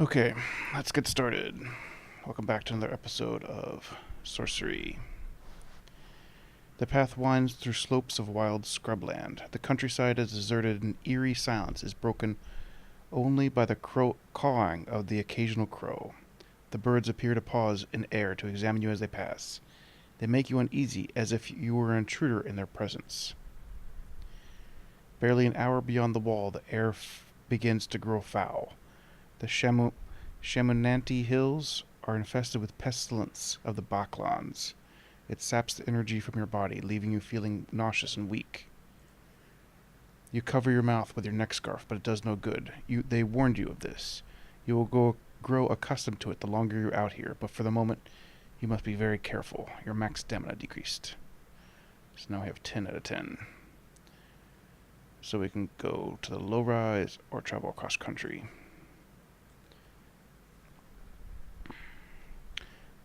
Okay, let's get started. Welcome back to another episode of Sorcery. The path winds through slopes of wild scrubland. The countryside is deserted and eerie silence is broken only by the cawing of the occasional crow. The birds appear to pause in air to examine you as they pass. They make you uneasy as if you were an intruder in their presence. Barely an hour beyond the wall, the air begins to grow foul. The Shamunanti hills are infested with pestilence of the Baklans. It saps the energy from your body, leaving you feeling nauseous and weak. You cover your mouth with your neck scarf, but it does no good. They warned you of this. You will grow accustomed to it the longer you're out here, but for the moment, you must be very careful. Your max stamina decreased. So now we have 10 out of 10. So we can go to the low rise or travel across country.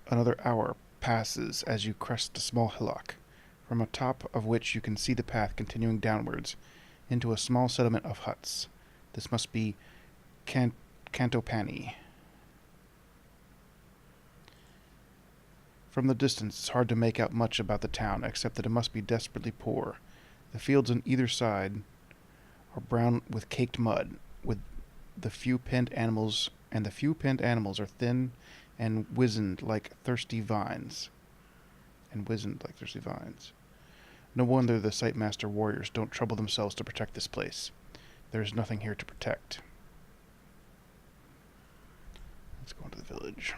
Another hour passes as you crest a small hillock, from the top of which you can see the path continuing downwards into a small settlement of huts. This must be Cantopani. From the distance, it's hard to make out much about the town, except that it must be desperately poor. The fields on either side are brown with caked mud, with the few pent animals, are thin and wizened like thirsty vines. No wonder the Sightmaster warriors don't trouble themselves to protect this place. There is nothing here to protect. Let's go into the village.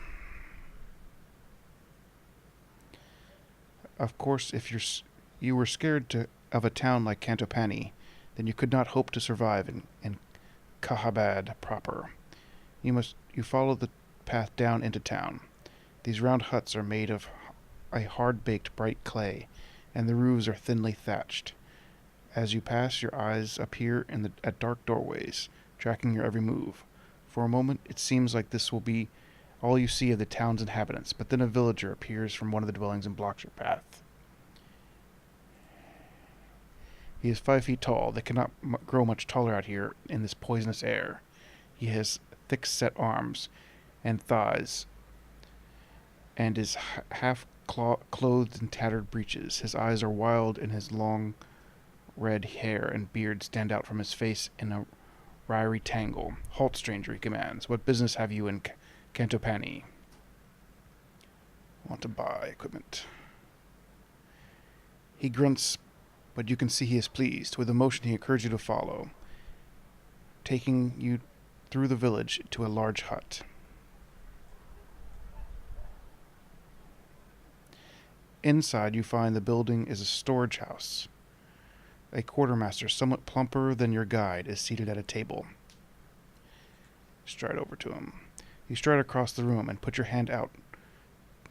Of course, if you were scared of a town like Cantopani, then you could not hope to survive in Kahabad proper. You follow the path down into town. These round huts are made of a hard-baked bright clay, and the roofs are thinly thatched. As you pass, your eyes appear at dark doorways, tracking your every move. For a moment, it seems like this will be all you see of the town's inhabitants, but then a villager appears from one of the dwellings and blocks your path. He is 5 feet tall. They cannot grow much taller out here in this poisonous air. He has thick-set arms and thighs, and is half clothed in tattered breeches. His eyes are wild, and his long red hair and beard stand out from his face in a wiry tangle. "Halt, stranger," he commands. "What business have you in Cantopani?" "Want to buy equipment." He grunts, but you can see he is pleased. With emotion, he encourages you to follow, taking you through the village to a large hut. Inside, you find the building is a storage house. A quartermaster, somewhat plumper than your guide, is seated at a table. Stride over to him. You stride across the room and put your hand out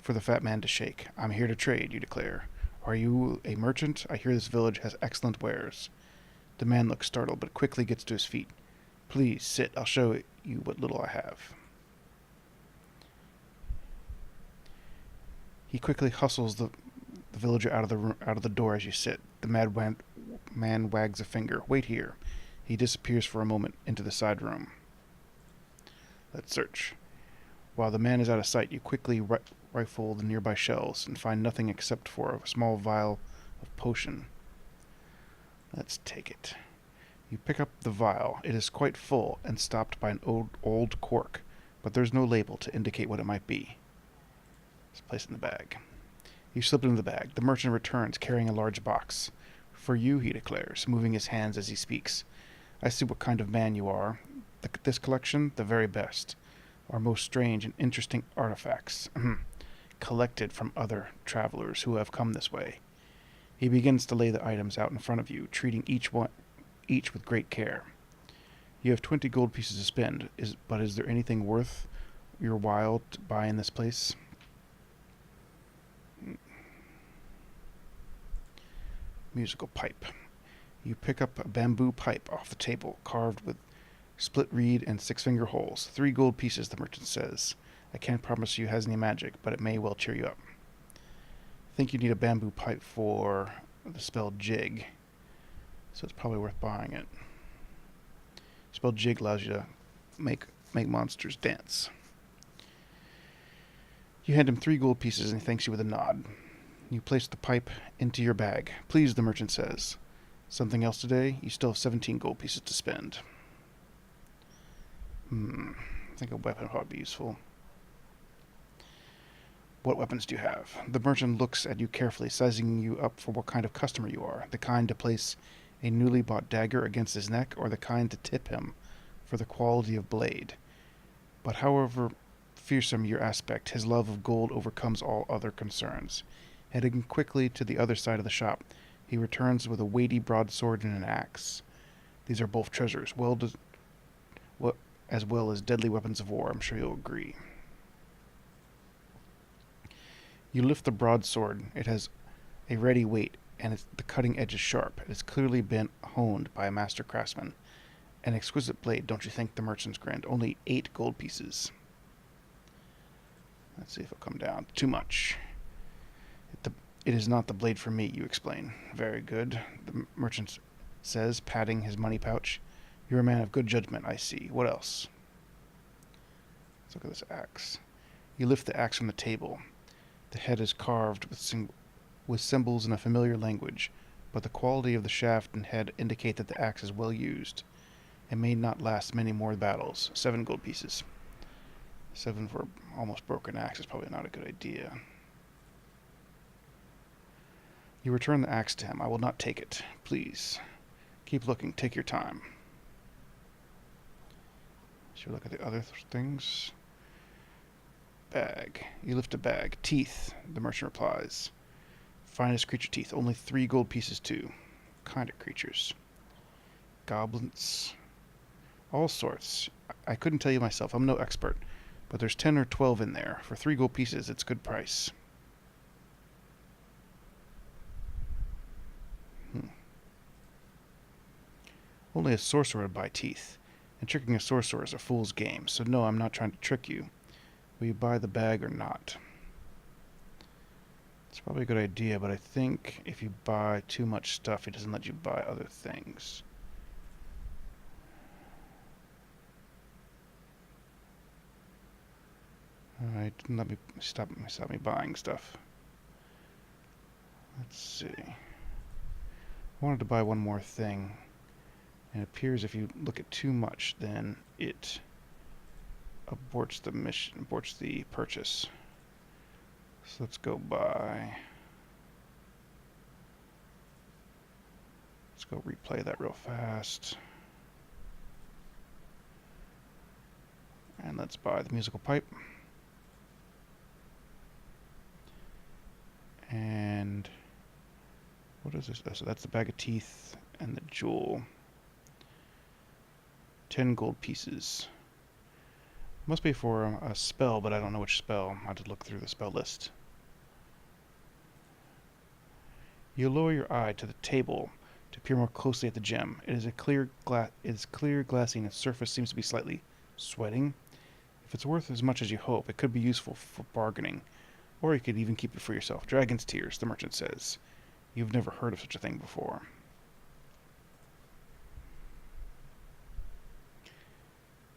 for the fat man to shake. "I'm here to trade," you declare. "Are you a merchant? I hear this village has excellent wares." The man looks startled, but quickly gets to his feet. "Please sit. I'll show you what little I have." He quickly hustles the villager out of the door as you sit. The man wags a finger. "Wait here." He disappears for a moment into the side room. Let's search. While the man is out of sight, you quickly rifle the nearby shelves and find nothing except for a small vial of potion. Let's take it. You pick up the vial. It is quite full and stopped by an old cork, but there's no label to indicate what it might be. Let's place it in the bag. You slip it in the bag. The merchant returns, carrying a large box. "For you," he declares, moving his hands as he speaks. "I see what kind of man you are. This collection, the very best, are most strange and interesting artifacts, collected from other travelers who have come this way." He begins to lay the items out in front of you, treating each with great care. "You have 20 gold pieces to spend, but is there anything worth your while to buy in this place?" Musical pipe. You pick up a bamboo pipe off the table, carved with split reed and 6-finger holes. 3 gold pieces, the merchant says. "I can't promise you it has any magic, but it may well cheer you up." I think you need a bamboo pipe for the spell jig, so it's probably worth buying it. Spell jig allows you to make make monsters dance. You hand him 3 gold pieces and he thanks you with a nod. You place the pipe into your bag. Please, the merchant says. Something else today? You still have 17 gold pieces to spend. I think a weapon would probably be useful. What weapons do you have? The merchant looks at you carefully, sizing you up for what kind of customer you are. The kind to place a newly bought dagger against his neck, or the kind to tip him for the quality of blade. But however fearsome your aspect, his love of gold overcomes all other concerns. Heading quickly to the other side of the shop, he returns with a weighty broadsword and an axe. These are both treasures, as well as deadly weapons of war, I'm sure you'll agree. You lift the broadsword. It has a ready weight, and the cutting edge is sharp. It has clearly been honed by a master craftsman. An exquisite blade, don't you think? The merchant's grinned. Only 8 gold pieces. Let's see if it'll come down. Too much. It is not the blade for me, you explain. Very good, the merchant says, patting his money pouch. You're a man of good judgment, I see. What else? Let's look at this axe. You lift the axe from the table. The head is carved with symbols in a familiar language, but the quality of the shaft and head indicate that the axe is well used. It may not last many more battles. 7 gold pieces. 7 for almost broken axe is probably not a good idea. You return the axe to him. I will not take it. Please. Keep looking. Take your time. Should we look at the other things? Bag. You lift a bag. Teeth, the merchant replies. Finest creature teeth. Only 3 gold pieces too. Kind of creatures. Goblins. All sorts. I couldn't tell you myself. I'm no expert. But there's 10 or 12 in there. For 3 gold pieces, it's good price. Only a sorcerer would buy teeth. And tricking a sorcerer is a fool's game. So no, I'm not trying to trick you. Will you buy the bag or not? It's probably a good idea, but I think if you buy too much stuff, he doesn't let you buy other things. Alright, let me stop me buying stuff. Let's see. I wanted to buy one more thing. And it appears if you look at too much, then it aborts the mission, aborts the purchase. So let's go buy. Let's go replay that real fast. And let's buy the musical pipe. And what is this? So that's the bag of teeth and the jewel. 10 gold pieces. Must be for a spell, but I don't know which spell. I have to look through the spell list. You lower your eye to the table to peer more closely at the gem. It is clear, glassy, and its surface seems to be slightly sweating. If it's worth as much as you hope, it could be useful for bargaining, or you could even keep it for yourself. Dragon's tears, the merchant says. You've never heard of such a thing before.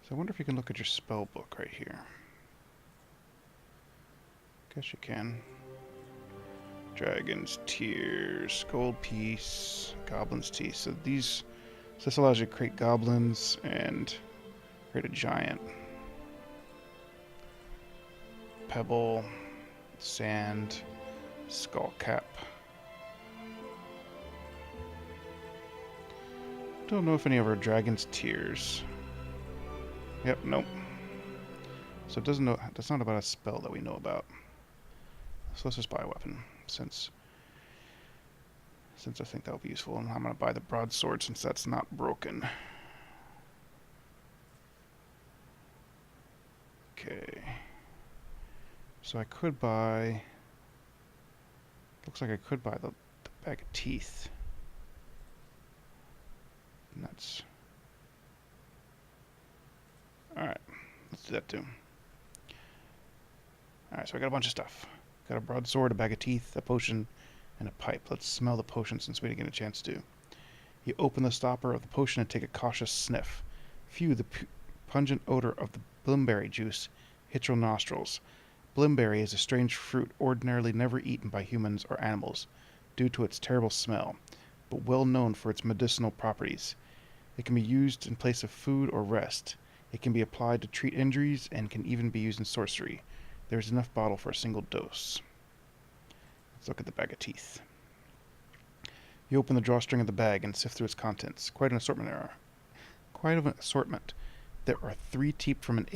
So I wonder if you can look at your spell book right here. Guess you can. Dragon's tears, gold piece, goblin's teeth. So this allows you to create goblins and create a giant. Pebble, sand, skull cap. Don't know if any of our dragon's tears. Yep, nope. So it doesn't know. That's not about a spell that we know about. So let's just buy a weapon, since I think that will be useful. And I'm gonna buy the broadsword since that's not broken. Okay. So I could buy. Looks like I could buy the bag of teeth. And that's. Alright, let's do that too. Alright, so I got a bunch of stuff. Got a broadsword, a bag of teeth, a potion, and a pipe. Let's smell the potion since we didn't get a chance to. You open the stopper of the potion and take a cautious sniff. Phew, the pungent odor of the blimberry juice hits your nostrils. Blimberry is a strange fruit ordinarily never eaten by humans or animals due to its terrible smell, but well known for its medicinal properties. It can be used in place of food or rest. It can be applied to treat injuries and can even be used in sorcery. There is enough bottle for a single dose. Let's look at the bag of teeth. You open the drawstring of the bag and sift through its contents. Quite an assortment there. Quite an assortment. There are 3 teeth from an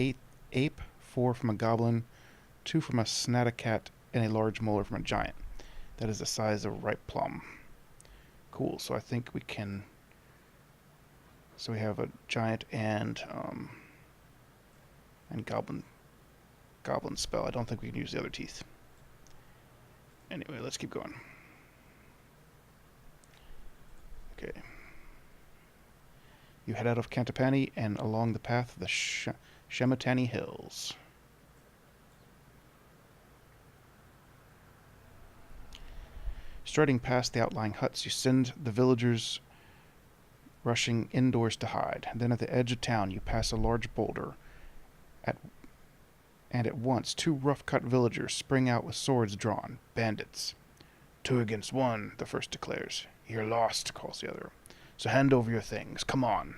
ape, 4 from a goblin, 2 from a snatacat, and a large molar from a giant. That is the size of a ripe plum. Cool, so I think we can... So we have a giant and goblin spell. I don't think we can use the other teeth. Anyway, let's keep going. Okay. You head out of Cantapani and along the path of the Shemitani Hills. Striding past the outlying huts, you send the villagers rushing indoors to hide. Then at the edge of town, you pass a large boulder, and at once 2 rough-cut villagers spring out with swords drawn, bandits. 2 against 1, the first declares. You're lost, calls the other. So hand over your things. Come on.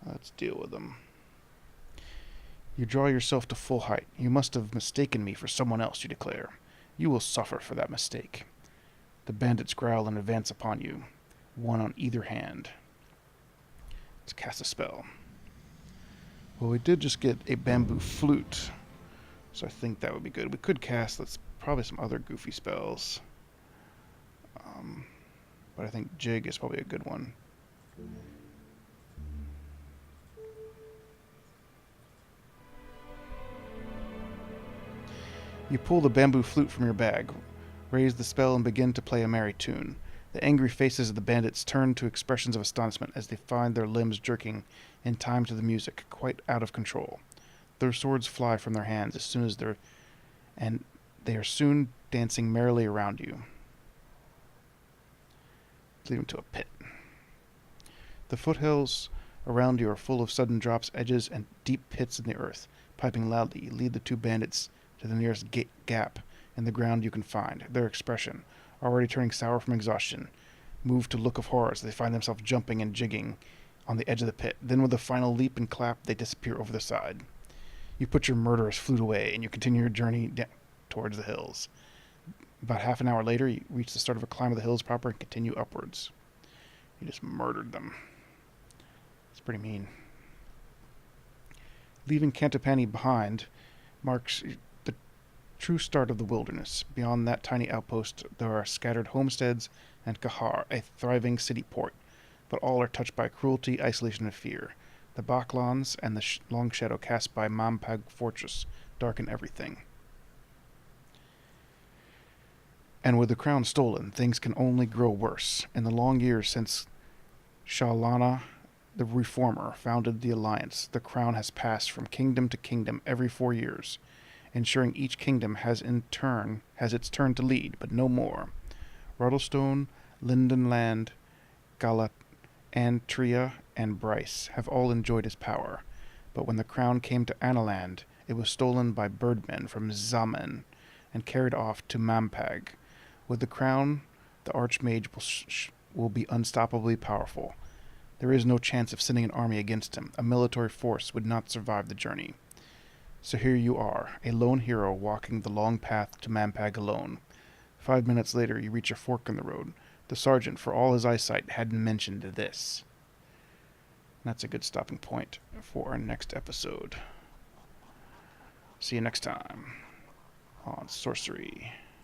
Let's deal with them. You draw yourself to full height. You must have mistaken me for someone else, you declare. You will suffer for that mistake. The bandits growl and advance upon you, 1 on either hand. Let's cast a spell. Well, we did just get a bamboo flute, so I think that would be good. We could cast probably some other goofy spells. But I think Jig is probably a good one. You pull the bamboo flute from your bag, raise the spell, and begin to play a merry tune. The angry faces of the bandits turn to expressions of astonishment as they find their limbs jerking in time to the music, quite out of control. Their swords fly from their hands and they are soon dancing merrily around you, leading to a pit. The foothills around you are full of sudden drops, edges, and deep pits in the earth. Piping loudly, you lead the 2 bandits to the nearest gap in the ground you can find. Their expression, already turning sour from exhaustion, move to look of horror as they find themselves jumping and jigging on the edge of the pit. Then with a final leap and clap, they disappear over the side. You put your murderous flute away, and you continue your journey towards the hills. About half an hour later, you reach the start of a climb of the hills proper and continue upwards. You just murdered them. It's pretty mean. Leaving Cantapani behind marks the true start of the wilderness. Beyond that tiny outpost, there are scattered homesteads and Kahar, a thriving city port, but all are touched by cruelty, isolation, and fear. The Baklans and the long shadow cast by Mampag Fortress darken everything. And with the crown stolen, things can only grow worse. In the long years since Shalana, the Reformer, founded the Alliance, the crown has passed from kingdom to kingdom every 4 years, ensuring each kingdom has its turn to lead, but no more. Ruddlestone, Lindenland, Antria, and Bryce have all enjoyed his power, but when the crown came to Analand, it was stolen by birdmen from Zaman and carried off to Mampag. With the crown, the Archmage will be unstoppably powerful. There is no chance of sending an army against him. A military force would not survive the journey. So here you are, a lone hero walking the long path to Mampag alone. 5 minutes later, you reach a fork in the road. The sergeant, for all his eyesight, hadn't mentioned this. That's a good stopping point for our next episode. See you next time on Sorcery.